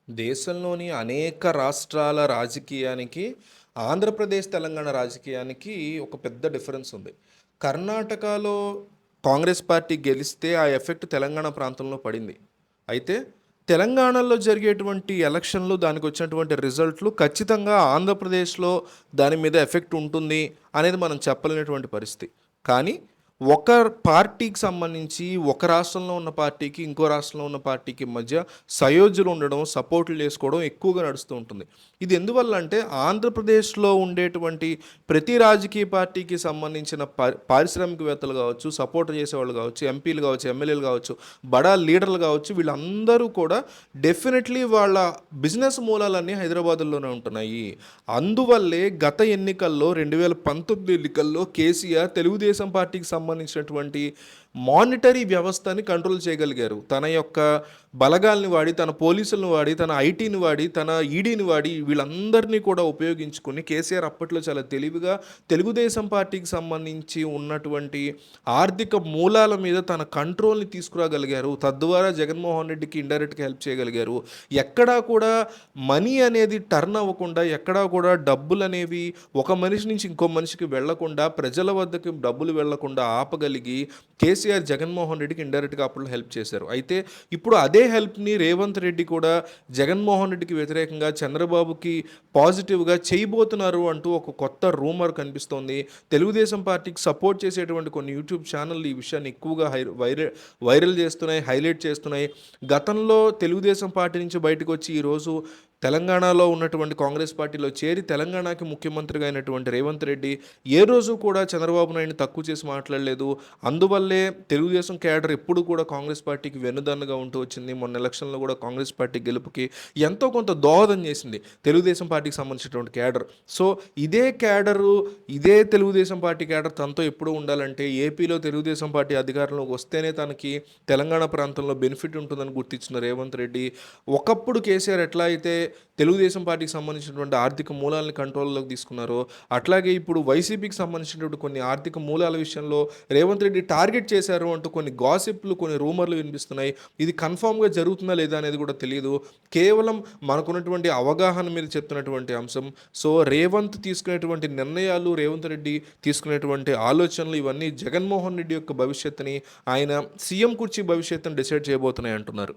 దేశంలోని అనేక రాష్ట్రాల రాజకీయానికి, ఆంధ్రప్రదేశ్, తెలంగాణ రాజకీయానికి ఒక పెద్ద డిఫరెన్స్ ఉంది. కర్ణాటకలో కాంగ్రెస్ పార్టీ గెలిస్తే ఆ ఎఫెక్ట్ తెలంగాణ ప్రాంతంలో పడింది. అయితే తెలంగాణలో జరిగేటువంటి ఎలక్షన్‌లు దానికొచ్చినటువంటి రిజల్ట్‌లు ఖచ్చితంగా ఆంధ్రప్రదేశ్‌లో దాని మీద ఎఫెక్ట్ ఉంటుంది అనేది మనం చెప్పలేనటువంటి పరిస్థితి. కానీ ఒక పార్టీకి సంబంధించి ఒక రాష్ట్రంలో ఉన్న పార్టీకి, ఇంకో రాష్ట్రంలో ఉన్న పార్టీకి మధ్య సయోధ్యలు ఉండడం, సపోర్టులు చేసుకోవడం ఎక్కువగా నడుస్తూ ఉంటుంది. ఇది ఎందువల్ల అంటే ఆంధ్రప్రదేశ్‌లో ఉండేటువంటి ప్రతి రాజకీయ పార్టీకి సంబంధించిన పారిశ్రామికవేత్తలు కావచ్చు, సపోర్ట్ చేసేవాళ్ళు కావచ్చు, ఎంపీలు కావచ్చు, ఎమ్మెల్యేలు కావచ్చు, బడా లీడర్లు కావచ్చు, వీళ్ళందరూ కూడా డెఫినెట్లీ వాళ్ళ బిజినెస్ మూలాలన్నీ హైదరాబాదులోనే ఉంటున్నాయి. అందువల్లే గత ఎన్నికల్లో 2019 ఎన్నికల్లో కేసీఆర్ తెలుగుదేశం పార్టీకి సంబంధించినటువంటి మానిటరీ వ్యవస్థని కంట్రోల్ చేయగలిగారు. తన యొక్క బలగాల్ని వాడి, తన పోలీసులను వాడి, తన ఐటీని వాడి, తన ఈడీని వాడి వీళ్ళందరినీ కూడా ఉపయోగించుకుని కేసీఆర్ అప్పట్లో చాలా తెలివిగా తెలుగుదేశం పార్టీకి సంబంధించి ఉన్నటువంటి ఆర్థిక మూలాల మీద తన కంట్రోల్ని తీసుకురాగలిగారు. తద్వారా జగన్మోహన్ రెడ్డికి ఇండైరెక్ట్గా హెల్ప్ చేయగలిగారు. ఎక్కడా కూడా మనీ అనేది టర్న్ అవ్వకుండా, ఎక్కడా కూడా డబ్బులు అనేవి ఒక మనిషి నుంచి ఇంకో మనిషికి వెళ్లకుండా, ప్రజల వద్దకు డబ్బులు వెళ్లకుండా ఆపగలిగి కేసీఆర్ జగన్మోహన్ రెడ్డికి ఇండైరెక్ట్గా అప్పుడు హెల్ప్ చేశారు. అయితే ఇప్పుడు అదే హెల్ప్ని రేవంత్ రెడ్డి కూడా జగన్మోహన్ రెడ్డికి వ్యతిరేకంగా చంద్రబాబుకి పాజిటివ్గా చేయబోతున్నారు అంటూ ఒక కొత్త రూమర్ కనిపిస్తోంది. తెలుగుదేశం పార్టీకి సపోర్ట్ చేసేటువంటి కొన్ని యూట్యూబ్ ఛానళ్ళు ఈ విషయాన్ని ఎక్కువగా వైరల్ చేస్తున్నాయి, హైలైట్ చేస్తున్నాయి. గతంలో తెలుగుదేశం పార్టీ నుంచి బయటకు వచ్చి ఈరోజు తెలంగాణలో ఉన్నటువంటి కాంగ్రెస్ పార్టీలో చేరి తెలంగాణకి ముఖ్యమంత్రిగా అయినటువంటి రేవంత్ రెడ్డి ఏ రోజు కూడా చంద్రబాబు నాయుడిని తక్కువ చేసి మాట్లాడలేదు. అందువల్లే తెలుగుదేశం క్యాడర్ ఎప్పుడు కూడా కాంగ్రెస్ పార్టీకి వెన్నుదన్నుగా ఉంటూ వచ్చింది. మొన్న ఎలక్షన్లో కూడా కాంగ్రెస్ పార్టీ గెలుపుకి ఎంతో కొంత దోహదం చేసింది తెలుగుదేశం పార్టీకి సంబంధించినటువంటి క్యాడర్. సో ఇదే తెలుగుదేశం పార్టీ క్యాడర్ తనతో ఎప్పుడు ఉండాలంటే ఏపీలో తెలుగుదేశం పార్టీ అధికారంలోకి వస్తేనే తనకి తెలంగాణ ప్రాంతంలో బెనిఫిట్ ఉంటుందని గుర్తించిన రేవంత్ రెడ్డి ఒకప్పుడు కేసీఆర్ ఎట్లా అయితే తెలుగుదేశం పార్టీకి సంబంధించినటువంటి ఆర్థిక మూలాలను కంట్రోల్లోకి తీసుకున్నారో, అట్లాగే ఇప్పుడు వైసీపీకి సంబంధించినటువంటి కొన్ని ఆర్థిక మూలాల విషయంలో రేవంత్ రెడ్డి టార్గెట్ చేశారు అంటూ కొన్ని గాసిప్లు, కొన్ని రూమర్లు వినిపిస్తున్నాయి. ఇది కన్ఫామ్గా జరుగుతుందా లేదా అనేది కూడా తెలియదు. కేవలం మనకున్నటువంటి అవగాహన మీద చెప్తున్నటువంటి అంశం. సో రేవంత్ తీసుకునేటువంటి నిర్ణయాలు, రేవంత్ రెడ్డి తీసుకునేటువంటి ఆలోచనలు ఇవన్నీ జగన్మోహన్ రెడ్డి యొక్క భవిష్యత్తుని, ఆయన సీఎం కుర్చీ భవిష్యత్తుని డిసైడ్ చేయబోతున్నాయి అంటున్నారు.